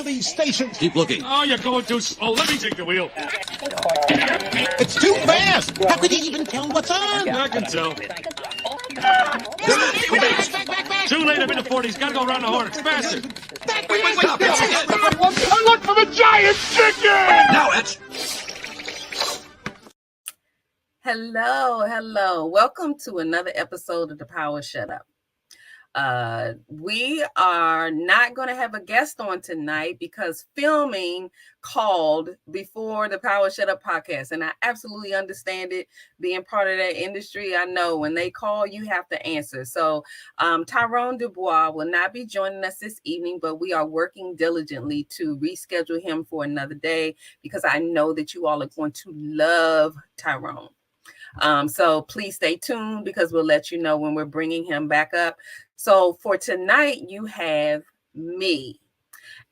of these stations. Keep looking. Oh, you're going too slow. Let me take the wheel. It's too fast. How could you even tell what's on? I can tell. Back. Too late. I'm in the 40s. Gotta go around the horn. It's faster. Wait, stop. I look for the giant chicken. Now, Etch. Hello. Welcome to another episode of The Power Shut Up. We are not going to have a guest on tonight because filming called before the Power Shut Up podcast. And I absolutely understand it. Being part of that industry, I know when they call, you have to answer. So Tyrone Dubois will not be joining us this evening, but we are working diligently to reschedule him for another day because I know that you all are going to love Tyrone. So please stay tuned because we'll let you know when we're bringing him back up. So for tonight, you have me.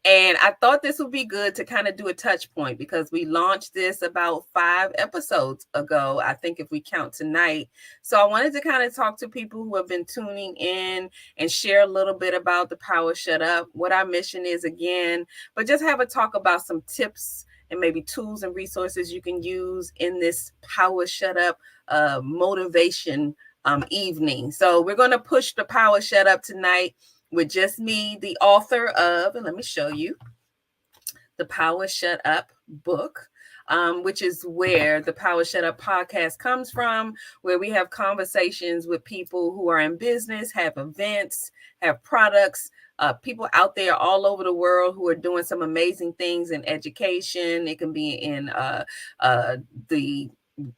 And I thought this would be good to kind of do a touch point because we launched this about 5 episodes ago, I think, if we count tonight. So I wanted to kind of talk to people who have been tuning in and share a little bit about the Power Shut Up, what our mission is again, but just have a talk about some tips and maybe tools and resources you can use in this Power Shut Up motivation evening. So we're going to push the Power Shut Up tonight with just me, the author of, and let me show you, the Power Shut Up book, which is where the Power Shut Up podcast comes from, where we have conversations with people who are in business, have events, have products, people out there all over the world who are doing some amazing things in education. It can be in the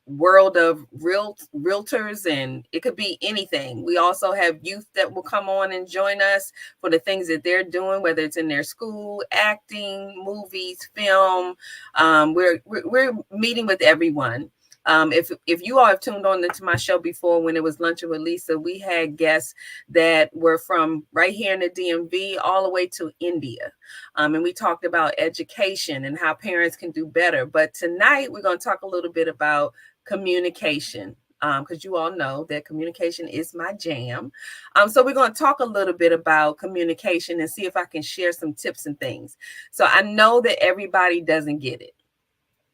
world of realtors, and it could be anything. We also have youth that will come on and join us for the things that they're doing, whether it's in their school, acting, movies, film. We're meeting with everyone. If you all have tuned on to my show before, when it was Luncheon with Lisa, we had guests that were from right here in the DMV all the way to India. And we talked about education and how parents can do better. But tonight we're going to talk a little bit about communication, because you all know that communication is my jam. So we're going to talk a little bit about communication and see if I can share some tips and things. So I know that everybody doesn't get it.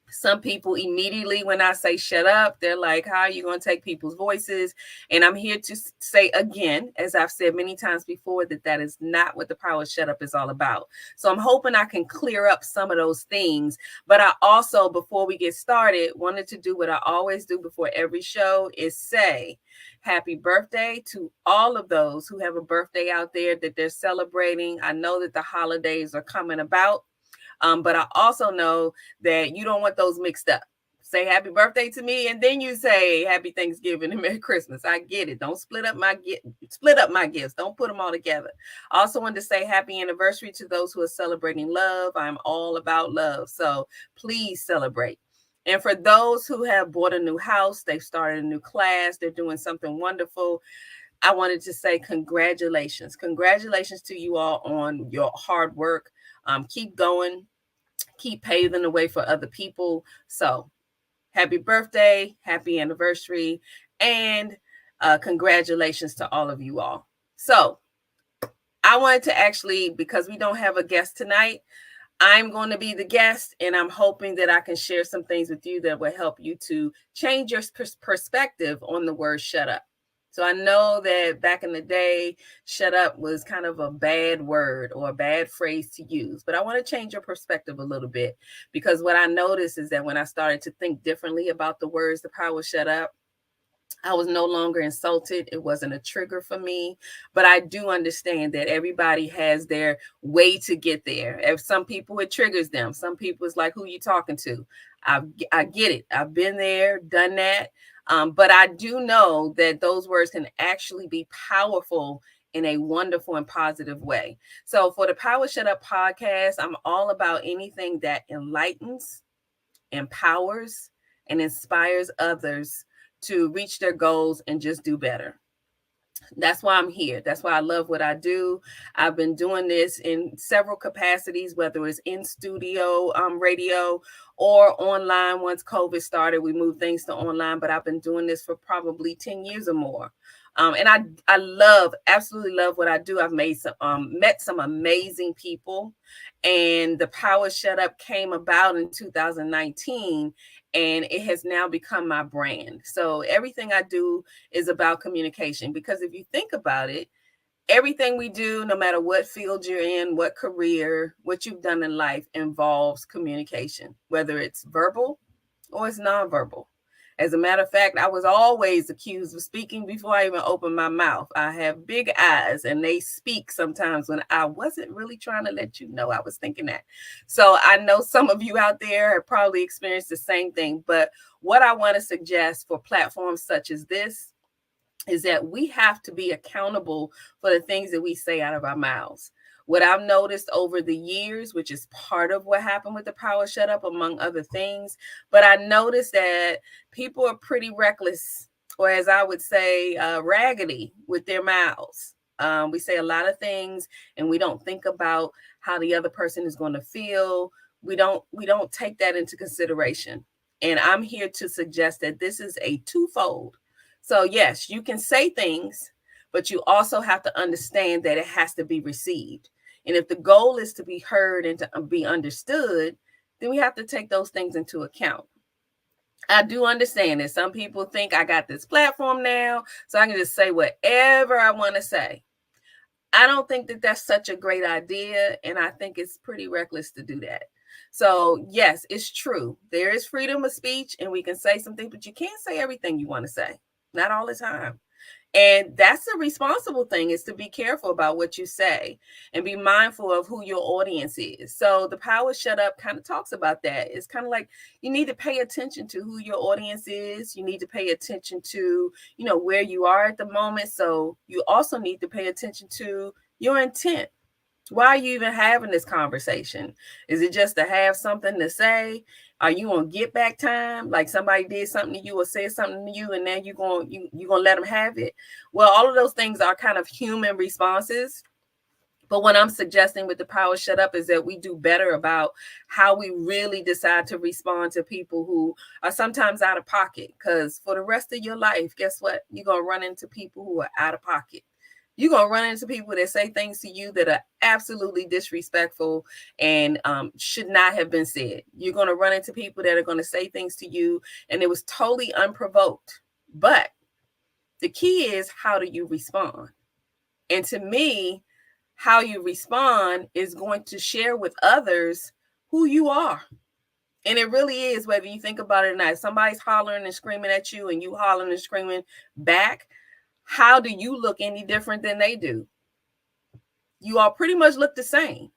Some people immediately, when I say shut up, they're like, how are you going to take people's voices? And I'm here to say again, as I've said many times before, that is not what the Power Shut Up is all about. So I'm hoping I can clear up some of those things. But I also, before we get started, wanted to do what I always do before every show, is say happy birthday to all of those who have a birthday out there that they're celebrating. I know that the holidays are coming about. But I also know that you don't want those mixed up. Say happy birthday to me, and then you say happy Thanksgiving and Merry Christmas. I get it. Don't split up my gifts. Don't put them all together. I also wanted to say happy anniversary to those who are celebrating love. I'm all about love. So please celebrate. And for those who have bought a new house, they've started a new class, they're doing something wonderful, I wanted to say congratulations. Congratulations to you all on your hard work. Keep going, keep paving the way for other people. So happy birthday, happy anniversary, and congratulations to all of you all. So I wanted to actually, because we don't have a guest tonight, I'm going to be the guest, and I'm hoping that I can share some things with you that will help you to change your perspective on the word shut up. So I know that back in the day, shut up was kind of a bad word or a bad phrase to use. But I want to change your perspective a little bit, because what I noticed is that when I started to think differently about the words, the Power Shut Up, I was no longer insulted. It wasn't a trigger for me. But I do understand that everybody has their way to get there. If some people, it triggers them. Some people, it's like, who you talking to? I get it. I've been there, done that. But I do know that those words can actually be powerful in a wonderful and positive way. So for the Power Shut Up podcast, I'm all about anything that enlightens, empowers, and inspires others to reach their goals and just do better. That's why I'm here. That's why I love what I do. I've been doing this in several capacities, whether it's in studio radio or online. Once COVID started, we moved things to online, but I've been doing this for probably 10 years or more. And I absolutely love what I do. I've made met some amazing people, and the Power Shut Up came about in 2019, and it has now become my brand. So everything I do is about communication, because if you think about it, everything we do, no matter what field you're in, what career, what you've done in life, involves communication, whether it's verbal or it's nonverbal. As a matter of fact, I was always accused of speaking before I even opened my mouth. I have big eyes, and they speak sometimes when I wasn't really trying to let you know I was thinking that. So I know some of you out there have probably experienced the same thing. But what I want to suggest for platforms such as this is that we have to be accountable for the things that we say out of our mouths. What I've noticed over the years, which is part of what happened with the Power Shut Up, among other things, but I noticed that people are pretty reckless, or as I would say, raggedy with their mouths. We say a lot of things, and we don't think about how the other person is going to feel. We don't take that into consideration. And I'm here to suggest that this is a twofold. So yes, you can say things, but you also have to understand that it has to be received. And if the goal is to be heard and to be understood, then we have to take those things into account. I do understand that some people think I got this platform now, so I can just say whatever I want to say. I don't think that that's such a great idea, and I think it's pretty reckless to do that. So yes, it's true. There is freedom of speech, and we can say something, but you can't say everything you want to say. Not all the time. And that's a responsible thing, is to be careful about what you say and be mindful of who your audience is. So the Power Shut Up kind of talks about that. It's kind of like you need to pay attention to who your audience is. You need to pay attention to, where you are at the moment. So you also need to pay attention to your intent. Why are you even having this conversation? Is it just to have something to say? Are you on get back time? Like somebody did something to you or said something to you, and then you're gonna let them have it? Well, all of those things are kind of human responses. But what I'm suggesting with the Power Shut Up is that we do better about how we really decide to respond to people who are sometimes out of pocket. Because for the rest of your life, guess what? You're gonna run into people who are out of pocket. You're going to run into people that say things to you that are absolutely disrespectful and should not have been said. You're going to run into people that are going to say things to you, and it was totally unprovoked. But the key is, how do you respond? And to me, how you respond is going to share with others who you are. And it really is, whether you think about it or not. If somebody's hollering and screaming at you and you hollering and screaming back, how do you look any different than they do? You all pretty much look the same.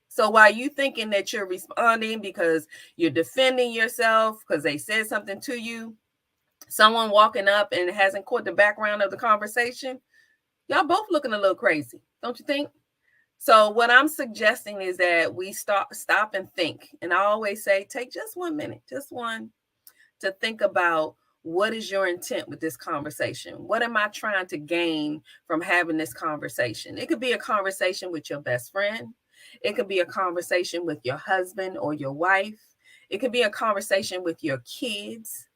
So while you thinking that you're responding because you're defending yourself because they said something to you, someone walking up and hasn't caught the background of the conversation, y'all both looking a little crazy, don't you think? So what I'm suggesting is that we stop and think. And I always say, take just 1 minute, just one, to think about, what is your intent with this conversation? What am I trying to gain from having this conversation? It could be a conversation with your best friend. It could be a conversation with your husband or your wife. It could be a conversation with your kids.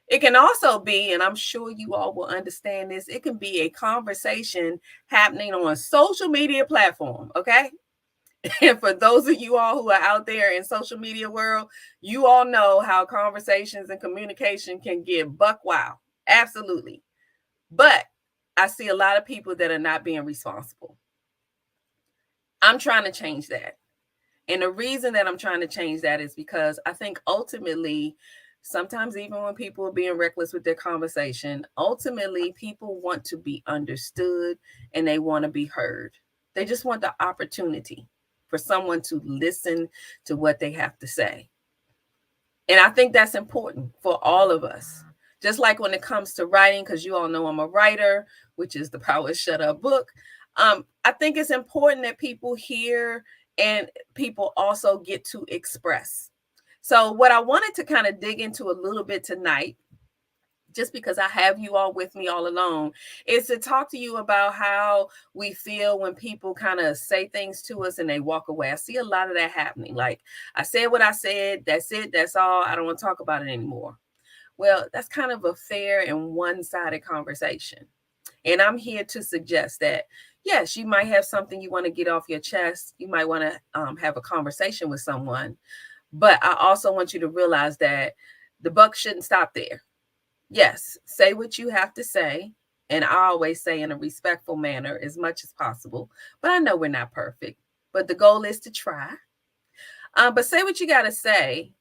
It can also be, and I'm sure you all will understand this, it can be a conversation happening on a social media platform, okay? And for those of you all who are out there in social media world, you all know how conversations and communication can get buck wild. Absolutely. But I see a lot of people that are not being responsible. I'm trying to change that. And the reason that I'm trying to change that is because I think ultimately, sometimes even when people are being reckless with their conversation, ultimately people want to be understood and they want to be heard. They just want the opportunity for someone to listen to what they have to say. And I think that's important for all of us. Just like when it comes to writing, because you all know I'm a writer, which is the Power Shut Up book. I think it's important that people hear and people also get to express. So what I wanted to kind of dig into a little bit tonight, just because I have you all with me all along, is to talk to you about how we feel when people kind of say things to us and they walk away. I see a lot of that happening. Like, I said what I said, that's it, that's all, I don't want to talk about it anymore. Well, that's kind of a fair and one-sided conversation. And I'm here to suggest that, yes, you might have something you want to get off your chest. You might want to have a conversation with someone. But I also want you to realize that the buck shouldn't stop there. Yes, say what you have to say. And I always say in a respectful manner as much as possible. But I know we're not perfect. But the goal is to try. But say what you got to say,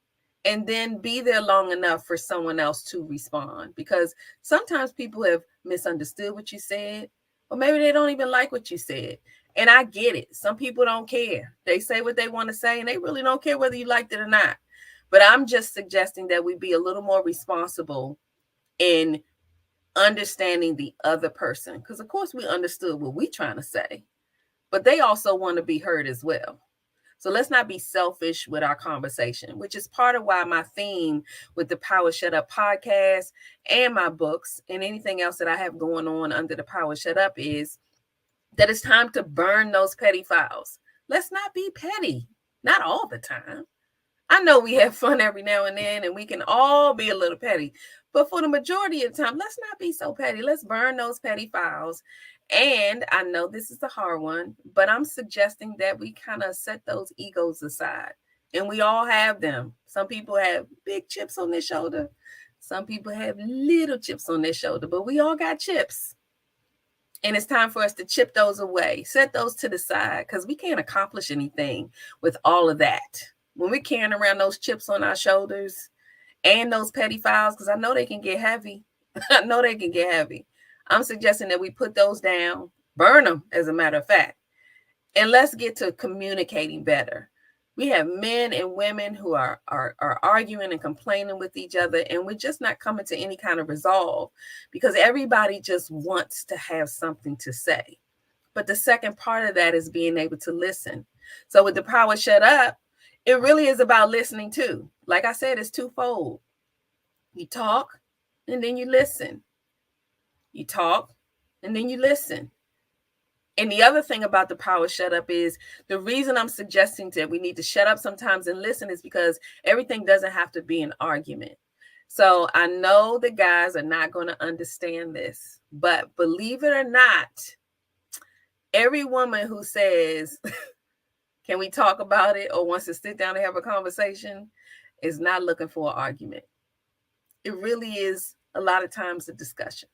and then be there long enough for someone else to respond. Because sometimes people have misunderstood what you said, or maybe they don't even like what you said. And I get it. Some people don't care. They say what they want to say, and they really don't care whether you liked it or not. But I'm just suggesting that we be a little more responsible in understanding the other person. Because, of course, we understood what we're trying to say, but they also want to be heard as well. So let's not be selfish with our conversation, which is part of why my theme with the Power Shut Up podcast and my books and anything else that I have going on under the Power Shut Up is that it's time to burn those petty files. Let's not be petty, not all the time. I know we have fun every now and then, and we can all be a little petty. But for the majority of the time, let's not be so petty. Let's burn those petty files. And I know this is the hard one, but I'm suggesting that we kind of set those egos aside. And we all have them. Some people have big chips on their shoulder. Some people have little chips on their shoulder, but we all got chips. And it's time for us to chip those away, set those to the side, because we can't accomplish anything with all of that. When we're carrying around those chips on our shoulders and those petty files, because I know they can get heavy. I know they can get heavy. I'm suggesting that we put those down, burn them, as a matter of fact, and let's get to communicating better. We have men and women who are arguing and complaining with each other, and we're just not coming to any kind of resolve because everybody just wants to have something to say. But the second part of that is being able to listen. So with the Power Shut Up, it really is about listening too. Like I said, it's twofold. You talk and then you listen. You talk and then you listen. And the other thing about the Power Shut Up is the reason I'm suggesting that we need to shut up sometimes and listen is because everything doesn't have to be an argument. So I know the guys are not going to understand this, but believe it or not, every woman who says, can we talk about it, or wants to sit down and have a conversation is not looking for an argument. It really is a lot of times a discussion.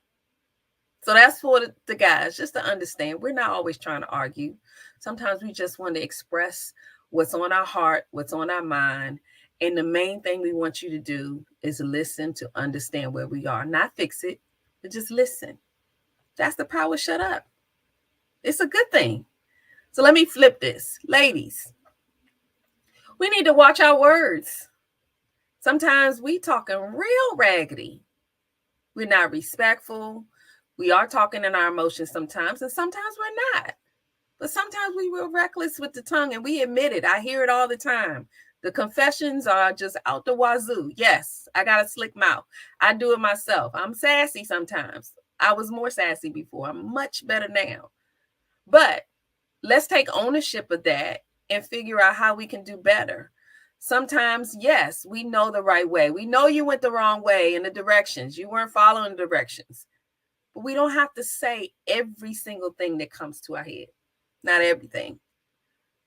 So that's for the guys, just to understand. We're not always trying to argue. Sometimes we just want to express what's on our heart, what's on our mind. And the main thing we want you to do is listen to understand where we are. Not fix it, but just listen. That's the Power Shut Up. It's a good thing. So let me flip this. Ladies, we need to watch our words. Sometimes we talking real raggedy. We're not respectful. We are talking in our emotions sometimes, and sometimes we're not. But sometimes we real reckless with the tongue, and we admit it. I hear it all the time. The confessions are just out the wazoo. Yes, I got a slick mouth. I do it myself. I'm sassy sometimes. I was more sassy before. I'm much better now. But let's take ownership of that and figure out how we can do better. Sometimes, yes, we know the right way. We know you went the wrong way in the directions. You weren't following the directions. But we don't have to say every single thing that comes to our head. Not everything.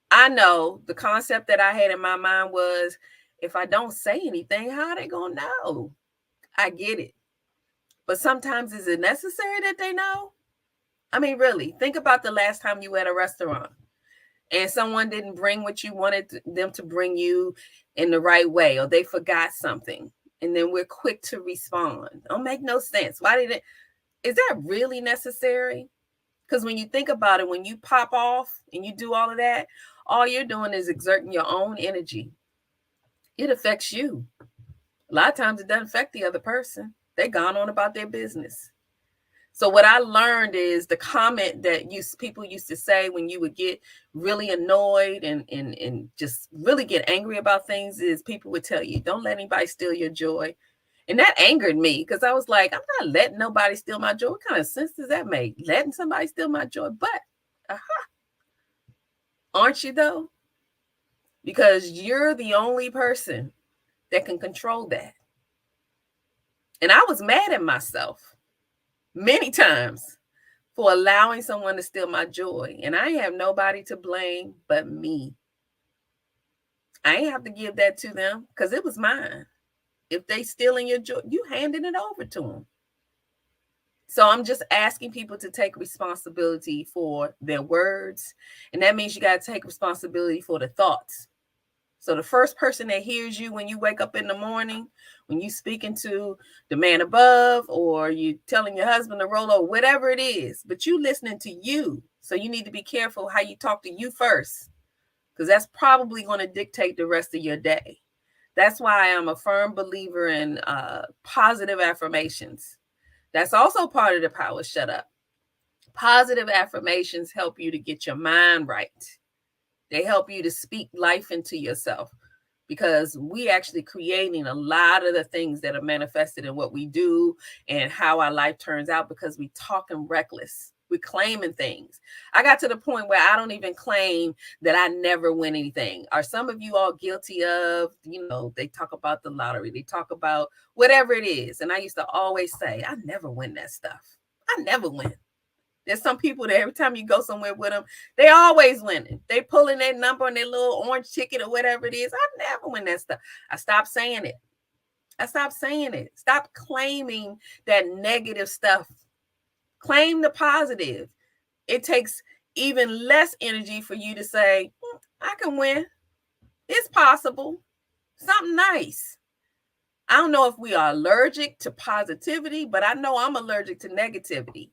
I know the concept that I had in my mind was, if I don't say anything, how are they going to know? I get it. But sometimes, is it necessary that they know? I mean, really, think about the last time you were at a restaurant and someone didn't bring what you wanted them to bring you in the right way, or they forgot something. And then we're quick to respond. Don't make no sense. Why did it? Is that really necessary? Because when you think about it, when you pop off and you do all of that, all you're doing is exerting your own energy. It affects you. A lot of times it doesn't affect the other person. They're gone on about their business. So what I learned is the comment that people used to say when you would get really annoyed and just really get angry about things is people would tell you, don't let anybody steal your joy. And that angered me because I was like, I'm not letting nobody steal my joy. What kind of sense does that make? Letting somebody steal my joy? But, aren't you though? Because you're the only person that can control that. And I was mad at myself many times for allowing someone to steal my joy. And I have nobody to blame but me. I ain't have to give that to them because it was mine. If they stealing your joy, you handing it over to them. So I'm just asking people to take responsibility for their words. And that means you got to take responsibility for the thoughts. So the first person that hears you when you wake up in the morning, when you speaking to the man above, or you telling your husband to roll over, whatever it is, but you listening to you. So you need to be careful how you talk to you first, because that's probably going to dictate the rest of your day. That's why I'm a firm believer in positive affirmations. That's also part of the power shut up. Positive affirmations help you to get your mind right. They help you to speak life into yourself, because we actually creating a lot of the things that are manifested in what we do and how our life turns out, because we talking reckless. We claiming things. I got to the point where I don't even claim that I never win anything. Are some of you all guilty of, they talk about the lottery, they talk about whatever it is. And I used to always say, I never win that stuff. I never win. There's some people that every time you go somewhere with them, they always winning. They pulling their number on their little orange ticket or whatever it is. I never win that stuff. I stopped saying it. Stop claiming that negative stuff. Claim the positive. It takes even less energy for you to say, I can win. It's possible. Something nice. I don't know if we are allergic to positivity, but I know I'm allergic to negativity.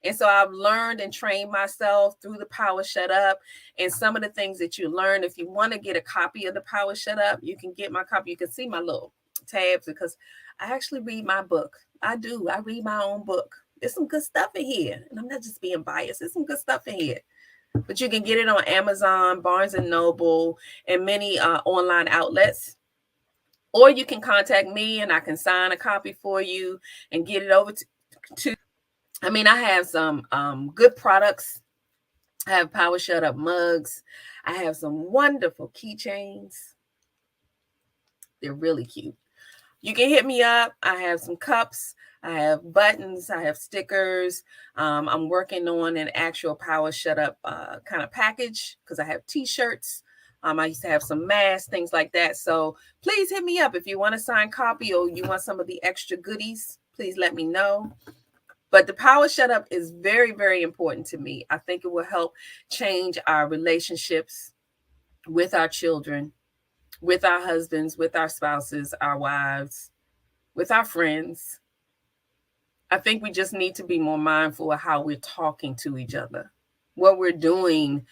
And so I've learned and trained myself through the Power Shut Up. And some of the things that you learn, if you want to get a copy of the Power Shut Up, you can get my copy. You can see my little tabs, because I actually read my book. I do. I read my own book. There's some good stuff in here. And I'm not just being biased. There's some good stuff in here. But you can get it on Amazon, Barnes & Noble, and many online outlets. Or you can contact me and I can sign a copy for you and get it over to I have some good products. I have Power Shut Up mugs. I have some wonderful keychains. They're really cute. You can hit me up. I have some cups. I have buttons. I have stickers. I'm working on an actual Power Shut Up kind of package, because I have t-shirts. I used to have some masks, things like that. So please hit me up if you want a signed copy or you want some of the extra goodies. Please let me know. But the Power Shut Up is very, very important to me. I think it will help change our relationships with our children, with our husbands, with our spouses, our wives, with our friends. I think we just need to be more mindful of how we're talking to each other, what we're doing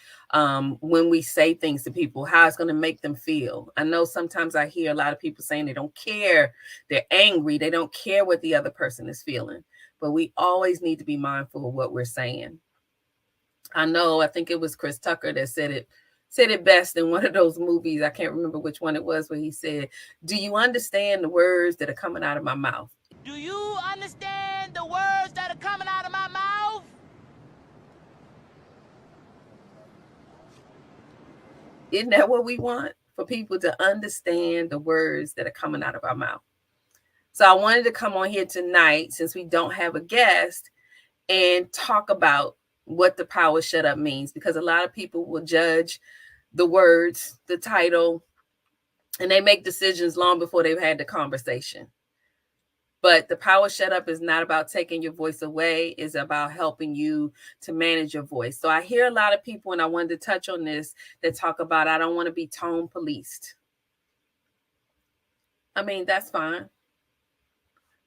when we say things to people, how it's going to make them feel. I know sometimes I hear a lot of people saying they don't care. They're angry. They don't care what the other person is feeling. But we always need to be mindful of what we're saying. I think it was Chris Tucker that said it best in one of those movies. I can't remember which one it was, where he said, do you understand the words that are coming out of my mouth? Do you understand the words that are coming out of my mouth? Isn't that what we want? For people to understand the words that are coming out of our mouth. So I wanted to come on here tonight, since we don't have a guest, and talk about what the Power Shut Up means, because a lot of people will judge the words, the title, and they make decisions long before they've had the conversation. But the Power Shut Up is not about taking your voice away. It's about helping you to manage your voice. So I hear a lot of people, and I wanted to touch on this, that talk about, I don't want to be tone policed. That's fine.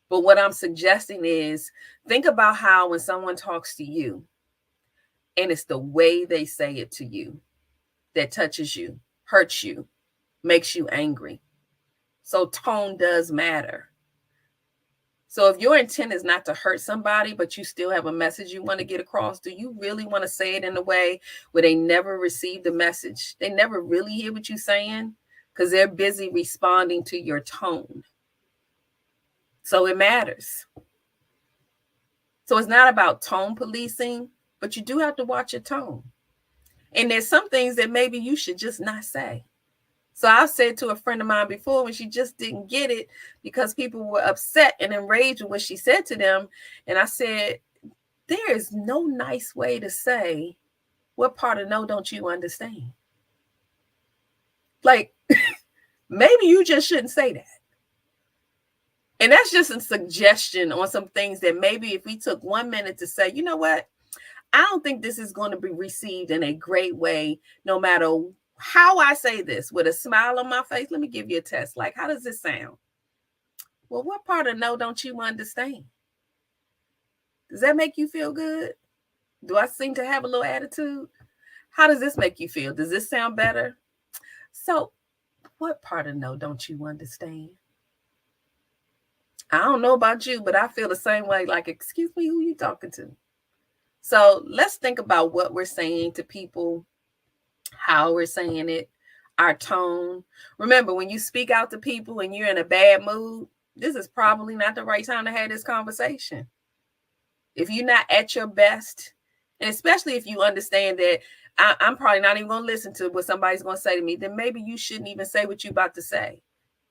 But what I'm suggesting is, think about how when someone talks to you, and it's the way they say it to you that touches you, hurts you, makes you angry. So tone does matter. So if your intent is not to hurt somebody, but you still have a message you want to get across, do you really want to say it in a way where they never receive the message? They never really hear what you're saying, because they're busy responding to your tone. So it matters. So it's not about tone policing, but you do have to watch your tone. And there's some things that maybe you should just not say. So I've said to a friend of mine before, when she just didn't get it because people were upset and enraged with what she said to them. And I said, there is no nice way to say, what part of no don't you understand? Like, maybe you just shouldn't say that. And that's just a suggestion on some things that maybe if we took 1 minute to say, you know what, I don't think this is going to be received in a great way, no matter how I say this, with a smile on my face. Let me give you a test. Like, how does this sound? Well, what part of no don't you understand? Does that make you feel good? Do I seem to have a little attitude? How does this make you feel? Does this sound better? So, what part of no don't you understand? I don't know about you, but I feel the same way. Like, excuse me, who you talking to? So let's think about what we're saying to people, how we're saying it, our tone. Remember, when you speak out to people and you're in a bad mood, this is probably not the right time to have this conversation. If you're not at your best, and especially if you understand that I'm probably not even going to listen to what somebody's going to say to me, then maybe you shouldn't even say what you're about to say.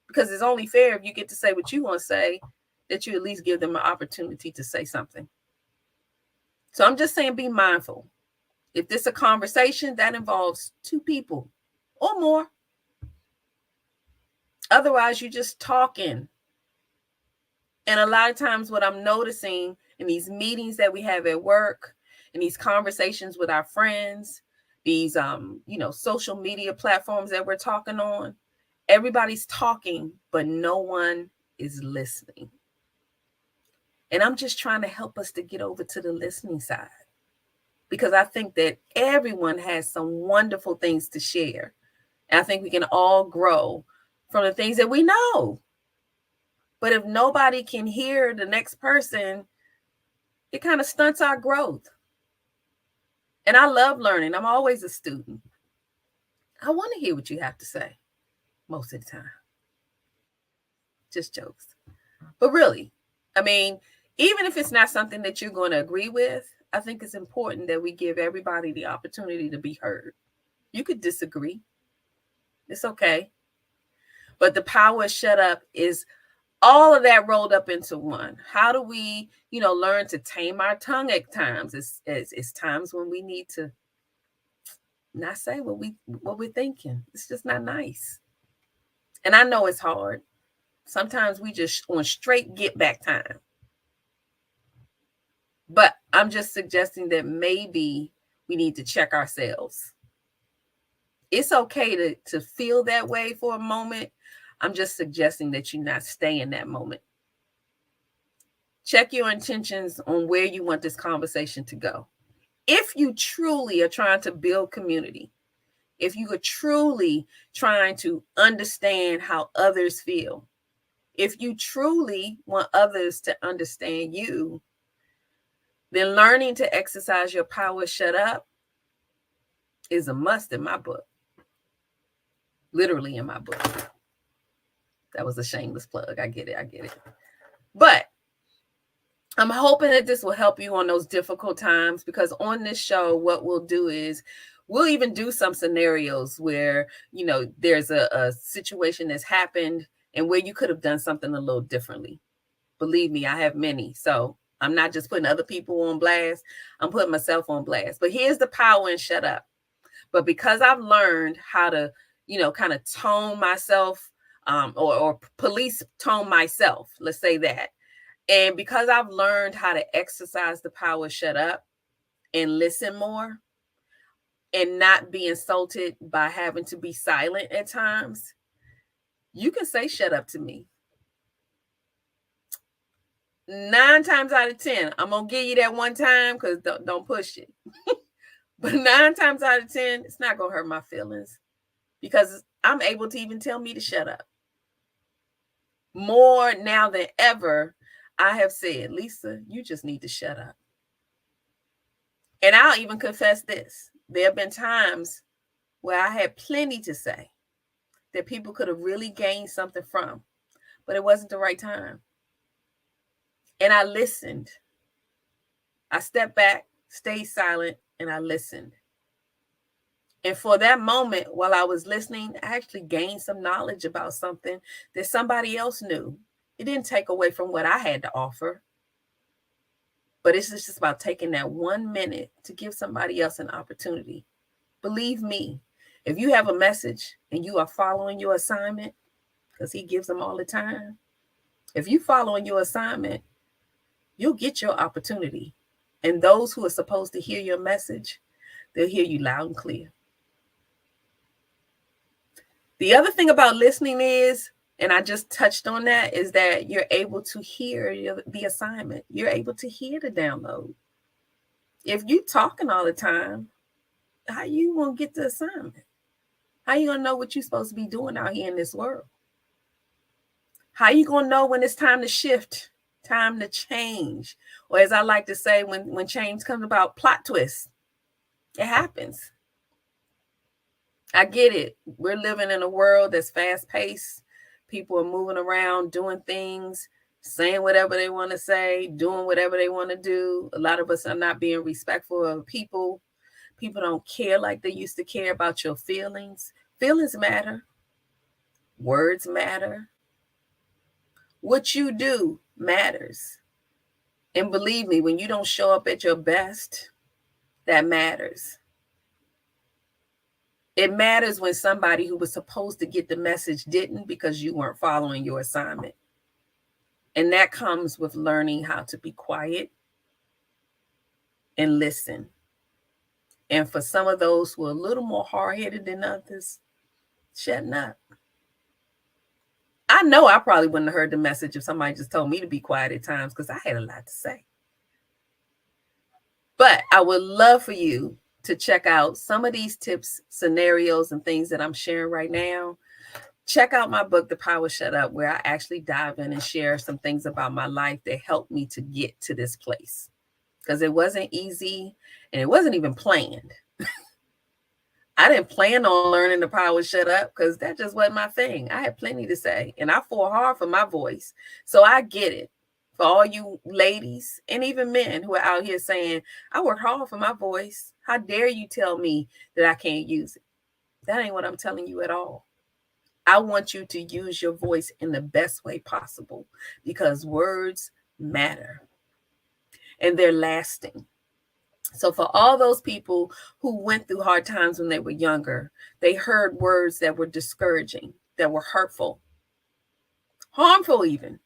Because it's only fair if you get to say what you want to say, that you at least give them an opportunity to say something. So I'm just saying, be mindful. If this is a conversation, that involves 2 people or more. Otherwise, you're just talking. And a lot of times what I'm noticing in these meetings that we have at work, in these conversations with our friends, these social media platforms that we're talking on, everybody's talking, but no one is listening. And I'm just trying to help us to get over to the listening side, because I think that everyone has some wonderful things to share. And I think we can all grow from the things that we know. But if nobody can hear the next person, it kind of stunts our growth. And I love learning. I'm always a student. I want to hear what you have to say most of the time. Just jokes. But really, I mean, even if it's not something that you're going to agree with, I think it's important that we give everybody the opportunity to be heard. You could disagree. It's okay. But the power of shut up is all of that rolled up into one. How do we, learn to tame our tongue at times? It's times when we need to not say what we're thinking. It's just not nice. And I know it's hard. Sometimes we just on straight get back time. But I'm just suggesting that maybe we need to check ourselves. It's okay to feel that way for a moment. I'm just suggesting that you not stay in that moment. Check your intentions on where you want this conversation to go. If you truly are trying to build community, if you are truly trying to understand how others feel, if you truly want others to understand you, then learning to exercise your power, shut up, is a must in my book. Literally in my book. That was a shameless plug. I get it. But I'm hoping that this will help you on those difficult times, because on this show, what we'll do is we'll even do some scenarios where, there's a situation that's happened and where you could have done something a little differently. Believe me, I have many. So I'm not just putting other people on blast. I'm putting myself on blast. But here's the power in shut up. But because I've learned how to, kind of tone myself, or police tone myself, let's say that. And because I've learned how to exercise the power, shut up, and listen more, and not be insulted by having to be silent at times, you can say shut up to me. 9 times out of 10, I'm going to give you that one time, because don't push it. But 9 times out of 10, it's not going to hurt my feelings, because I'm able to even tell me to shut up. More now than ever, I have said, Lisa, you just need to shut up. And I'll even confess this. There have been times where I had plenty to say that people could have really gained something from, but it wasn't the right time. And I listened. I stepped back, stayed silent, and I listened. And for that moment, while I was listening, I actually gained some knowledge about something that somebody else knew. It didn't take away from what I had to offer. But it's just about taking that 1 minute to give somebody else an opportunity. Believe me, if you have a message and you are following your assignment, because he gives them all the time, if you following your assignment, you'll get your opportunity. And those who are supposed to hear your message, they'll hear you loud and clear. The other thing about listening is, and I just touched on that, is that you're able to hear the assignment. You're able to hear the download. If you talking all the time, how you gonna get the assignment? How you gonna know what you're supposed to be doing out here in this world? How you gonna know when it's time to shift, time to change? Or as I like to say, when change comes about, plot twist. It happens. I get it. We're living in a world that's fast-paced. People are moving around, doing things, saying whatever they want to say, doing whatever they want to do. A lot of us are not being respectful of people. People don't care like they used to care about your feelings. Feelings matter. Words matter. What you do matters. And believe me, when you don't show up at your best, that matters. It matters when somebody who was supposed to get the message didn't, because you weren't following your assignment. And that comes with learning how to be quiet and listen. And for some of those who are a little more hard-headed than others, shutting up. I know I probably wouldn't have heard the message if somebody just told me to be quiet at times, because I had a lot to say. But I would love for you to check out some of these tips, scenarios, and things that I'm sharing right now. Check out my book, The Power Shut Up, where I actually dive in and share some things about my life that helped me to get to this place. Because it wasn't easy and it wasn't even planned. I didn't plan on learning The Power Shut Up because that just wasn't my thing. I had plenty to say and I fought hard for my voice. So I get it. For all you ladies and even men who are out here saying, I worked hard for my voice. How dare you tell me that I can't use it? That ain't what I'm telling you at all. I want you to use your voice in the best way possible, because words matter and they're lasting. So for all those people who went through hard times when they were younger, they heard words that were discouraging, that were hurtful, harmful even,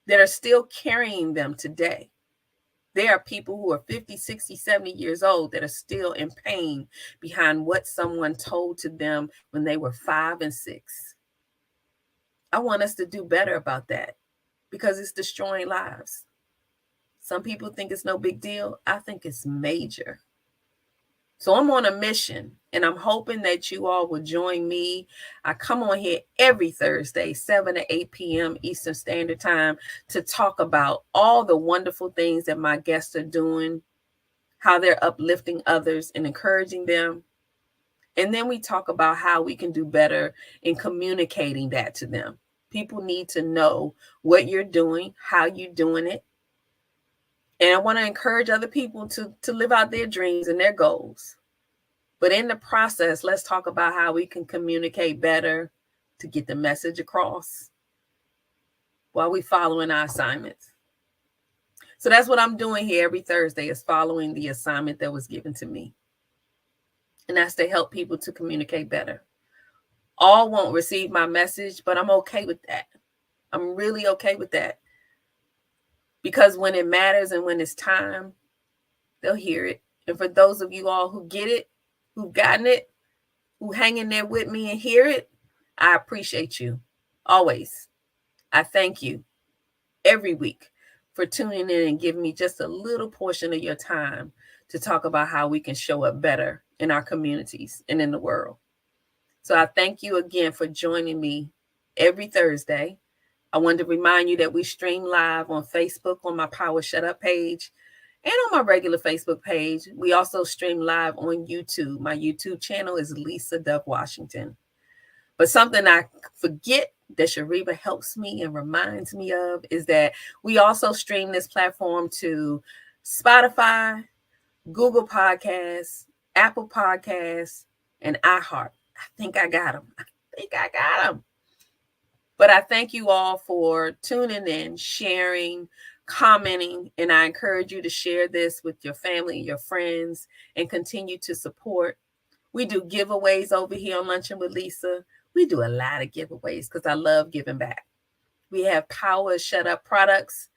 that are still carrying them today. There are people who are 50, 60, 70 years old that are still in pain behind what someone told to them when they were 5 and 6. I want us to do better about that, because it's destroying lives. Some people think it's no big deal. I think it's major. So I'm on a mission, and I'm hoping that you all will join me. I come on here every Thursday, 7 to 8 p.m. Eastern Standard Time, to talk about all the wonderful things that my guests are doing, how they're uplifting others and encouraging them. And then we talk about how we can do better in communicating that to them. People need to know what you're doing, how you're doing it. And I want to encourage other people to live out their dreams and their goals. But in the process, let's talk about how we can communicate better to get the message across while we're following our assignments. So that's what I'm doing here every Thursday, is following the assignment that was given to me. And that's to help people to communicate better. All won't receive my message, but I'm okay with that. I'm really okay with that. Because when it matters and when it's time, they'll hear it. And for those of you all who get it, who've gotten it, who hang in there with me and hear it, I appreciate you. Always. I thank you every week for tuning in and giving me just a little portion of your time to talk about how we can show up better in our communities and in the world. So I thank you again for joining me every Thursday. I wanted to remind you that we stream live on Facebook on my Power Shut Up page and on my regular Facebook page. We also stream live on YouTube. My YouTube channel is Lisa Dove Washington. But something I forget that Shariba helps me and reminds me of is that we also stream this platform to Spotify, Google Podcasts, Apple Podcasts, and iHeart. I think I got them. But I thank you all for tuning in, sharing, commenting, and I encourage you to share this with your family and your friends and continue to support. We do giveaways over here on Luncheon with Lisa. We do a lot of giveaways because I love giving back. We have Power Shut Up products,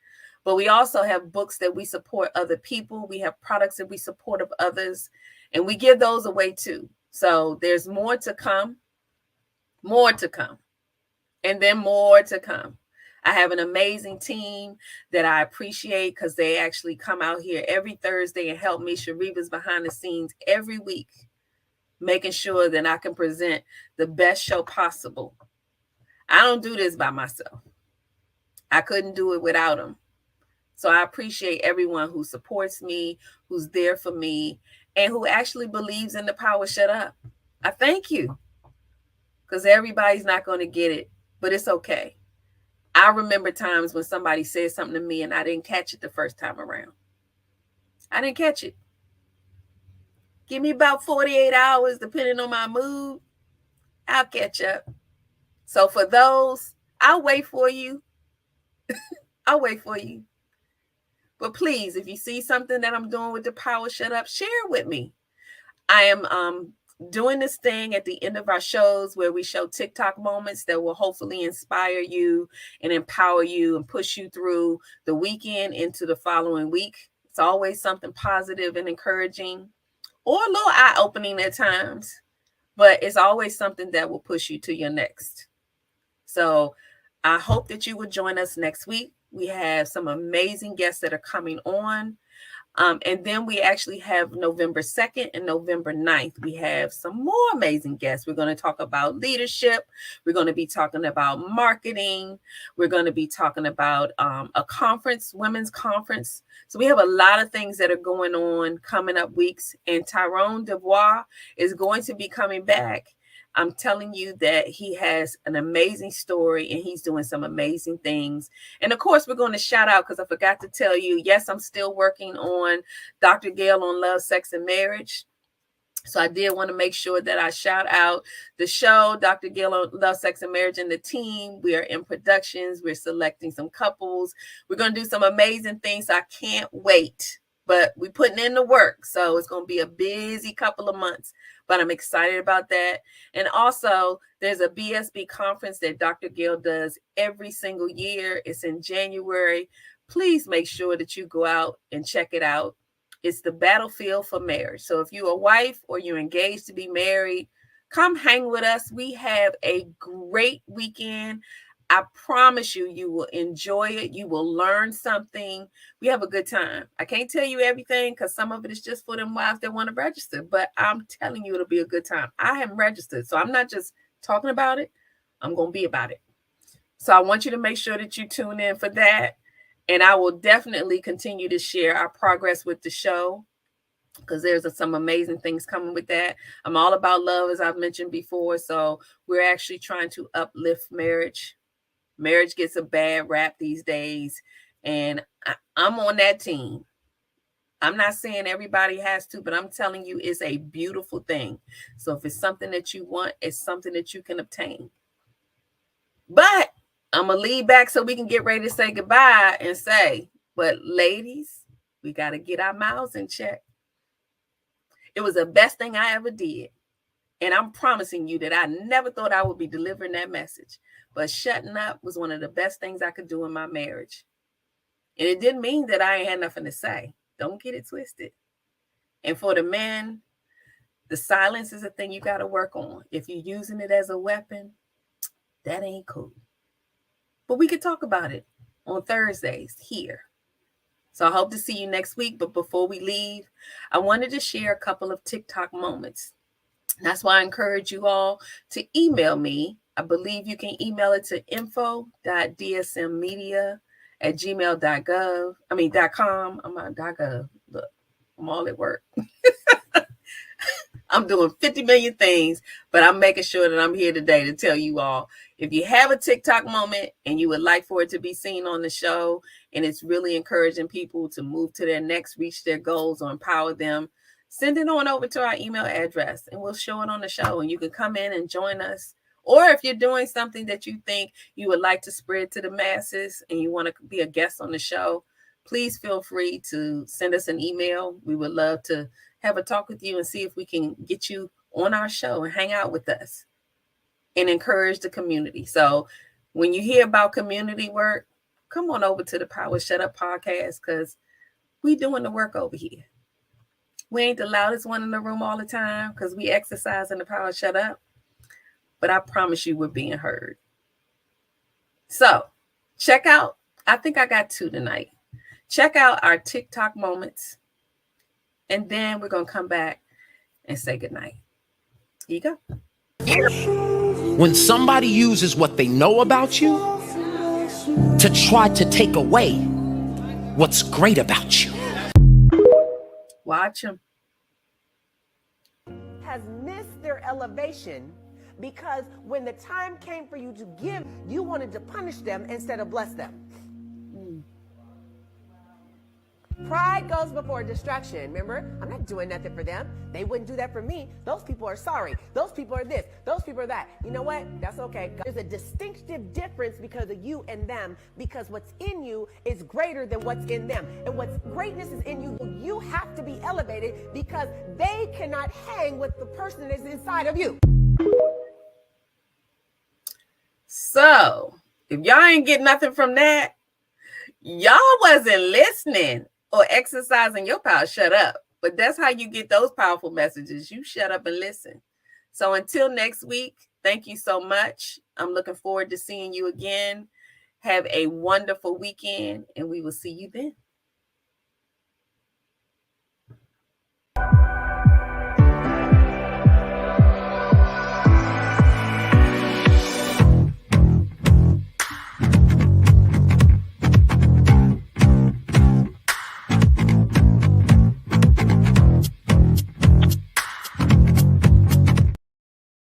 but we also have books that we support other people. We have products that we support of others, and we give those away too. So there's more to come, and then more to come. I have an amazing team that I appreciate because they actually come out here every Thursday and help me. Shariva's behind the scenes every week, making sure that I can present the best show possible. I don't do this by myself. I couldn't do it without them. So I appreciate everyone who supports me, who's there for me, and who actually believes in the power shut up. I thank you, because everybody's not going to get it, but it's okay. I remember times when somebody said something to me and I didn't catch it the first time around. I didn't catch it. Give me about 48 hours, depending on my mood, I'll catch up. So for those, I'll wait for you. I'll wait for you. But please, if you see something that I'm doing with the power shut up, share it with me. I am doing this thing at the end of our shows where we show TikTok moments that will hopefully inspire you and empower you and push you through the weekend into the following week. It's always something positive and encouraging, or a little eye-opening at times, but it's always something that will push you to your next. So I hope that you will join us next week. We have some amazing guests that are coming on. And then we actually have November 2nd and November 9th. We have some more amazing guests. We're going to talk about leadership. We're going to be talking about marketing. We're going to be talking about a conference, women's conference. So we have a lot of things that are going on coming up weeks. And Tyrone Dubois is going to be coming back. I'm telling you that he has an amazing story and he's doing some amazing things. And of course, we're going to shout out, because I forgot to tell you, yes, I'm still working on Dr. Gail on Love, Sex, and Marriage. So I did want to make sure that I shout out the show, Dr. Gail on Love, Sex, and Marriage, and the team. We are in productions. We're selecting some couples. We're going to do some amazing things. So I can't wait. But we're putting in the work. So it's going to be a busy couple of months. But I'm excited about that. And also, there's a BSB conference that Dr. Gail does every single year. It's in January. Please make sure that you go out and check it out. It's the Battlefield for Marriage. So if you're a wife or you're engaged to be married, come hang with us. We have a great weekend. I promise you, you will enjoy it. You will learn something. We have a good time. I can't tell you everything because some of it is just for them wives that want to register, but I'm telling you, it'll be a good time. I am registered, so I'm not just talking about it. I'm going to be about it. So I want you to make sure that you tune in for that. And I will definitely continue to share our progress with the show, because there's some amazing things coming with that. I'm all about love, as I've mentioned before. So we're actually trying to uplift marriage. Marriage gets a bad rap these days, and I'm on that team. I'm not saying everybody has to, but I'm telling you, it's a beautiful thing. So if it's something that you want, it's something that you can obtain. But I'm going to lead back so we can get ready to say goodbye and say, but ladies, we got to get our mouths in check. It was the best thing I ever did. And I'm promising you that I never thought I would be delivering that message. But shutting up was one of the best things I could do in my marriage. And it didn't mean that I ain't had nothing to say. Don't get it twisted. And for the men, the silence is a thing you got to work on. If you're using it as a weapon, that ain't cool. But we could talk about it on Thursdays here. So I hope to see you next week. But before we leave, I wanted to share a couple of TikTok moments. That's why I encourage you all to email me. I believe you can email it to info.dsmmedia@gmail.com. I'm on .gov. Look, I'm all at work. I'm doing 50 million things, but I'm making sure that I'm here today to tell you all, if you have a TikTok moment and you would like for it to be seen on the show, and it's really encouraging people to move to their next, reach their goals, or empower them, send it on over to our email address and we'll show it on the show, and you can come in and join us. Or if you're doing something that you think you would like to spread to the masses and you want to be a guest on the show, please feel free to send us an email. We would love to have a talk with you and see if we can get you on our show and hang out with us and encourage the community. So when you hear about community work, come on over to the Power Shut Up podcast, because we doing the work over here. We ain't the loudest one in the room all the time because we exercise in the Power Shut Up, but I promise you we're being heard. So check out, I think I got 2 tonight. Check out our TikTok moments, and then we're going to come back and say goodnight. Here you go. When somebody uses what they know about you to try to take away what's great about you. Watch them. Has missed their elevation because when the time came for you to give, you wanted to punish them instead of bless them. Pride goes before distraction. Remember, I'm not doing nothing for them. They wouldn't do that for me. Those people are sorry. Those people are this. Those people are that. You know what? That's okay. There's a distinctive difference because of you and them, because what's in you is greater than what's in them. And what's greatness is in you. You have to be elevated because they cannot hang with the person that's inside of you. So if y'all ain't get nothing from that, y'all wasn't listening or exercising your power. Shut up. But that's how you get those powerful messages. You shut up and listen. So until next week, thank you so much. I'm looking forward to seeing you again. Have a wonderful weekend, and we will see you then.